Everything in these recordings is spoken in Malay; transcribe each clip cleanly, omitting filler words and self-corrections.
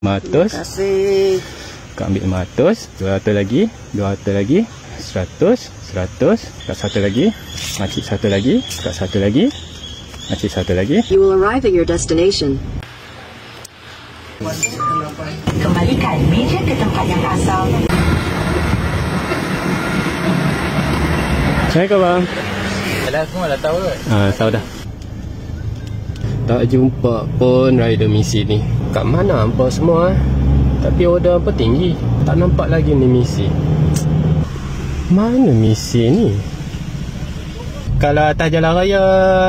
500. Terima kasih. Kau ambil 500. 200 lagi. 200 lagi. 100. 100. Kat satu lagi. Makcik satu lagi. Kat satu lagi. Makcik satu lagi. You will arrive at your destination. Kembalikan meja ke tempat yang asal. Assalamualaikum bang. Dah semua dah tahu kot. Tahu dah. Tak jumpa pun rider misi ni. Kat mana hampa semua Tapi order hampa tinggi. Tak nampak lagi ni misi. Mana misi ni? Kalau atas jalan raya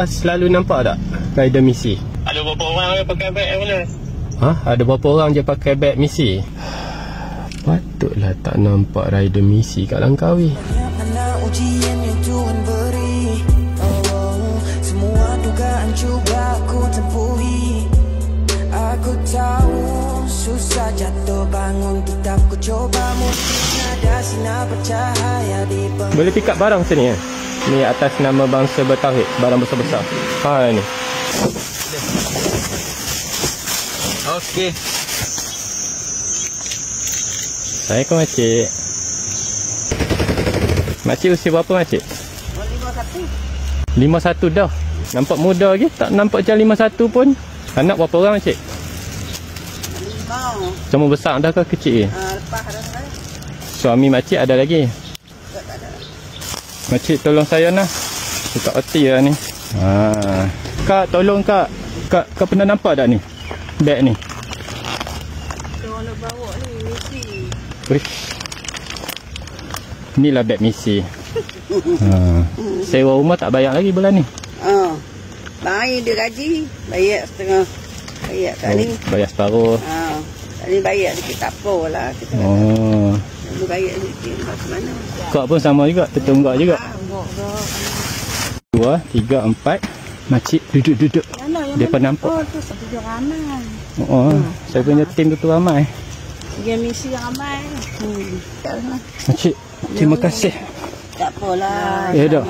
selalu nampak tak rider misi? Ada berapa orang yang pakai beg yang mana? Ada berapa orang je pakai beg misi? Patutlah tak nampak rider misi kat Langkawi. Mana ujian yang Tuhan beri, semua dugaan cuba aku tempuhi. Aku tahu susah jatuh bangun, tetap ku coba. Mungkin ada sinar bercahaya di Boleh pick up barang sini ya? Ni atas nama bangsa bertauhid. Barang besar-besar. Ni Okey. Assalamualaikum makcik. Makcik usia berapa makcik? 51 dah. Nampak muda lagi. Tak nampak macam 51 pun. Anak berapa orang makcik? 5. Semua besar dah ke kecil? Lepas dah. Suami makcik ada lagi? Makcik tolong saya nah. Buka OT lah ni. Kak tolong kak. Kak pernah nampak tak ni? Beg ni. Orang nak bawa ni misi. Uish. Inilah beg misi. Sewa rumah tak bayar lagi bulan ni. Baik dia gaji, bayar setengah. Bayar kat ni. Bayar separuh. Kat ni bayar sikit tak apalah kita. Lalu bayar sikit macam mana? Kak pun sama juga, tertunggak juga. Enggak. 2, 3, 4. Makcik duduk. Dia pernah nampak. Tu satu ramai. Saya punya tim tu ramai. Dia misi ramai. Makcik, terima kasih. Tak apalah. Ya dah.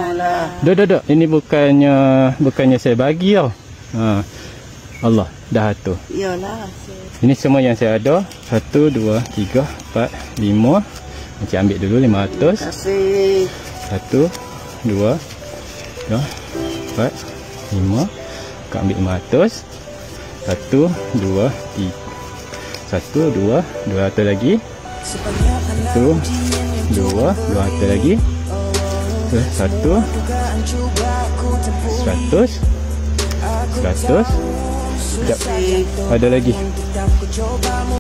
Dah. Ini bukannya saya bagi tau. Allah dah atur. Iyalah. Ini semua yang saya ada. 1, 2, 3, 4, 5. Makcik ambil dulu 500. Terima kasih. 1, 2, 3, 4, 5. Kau ambil 500. 1, 2, 3. 1, 2, 200 lagi. 1, 2, 200 lagi. 1, 100. 100. Sekejap. Ada lagi.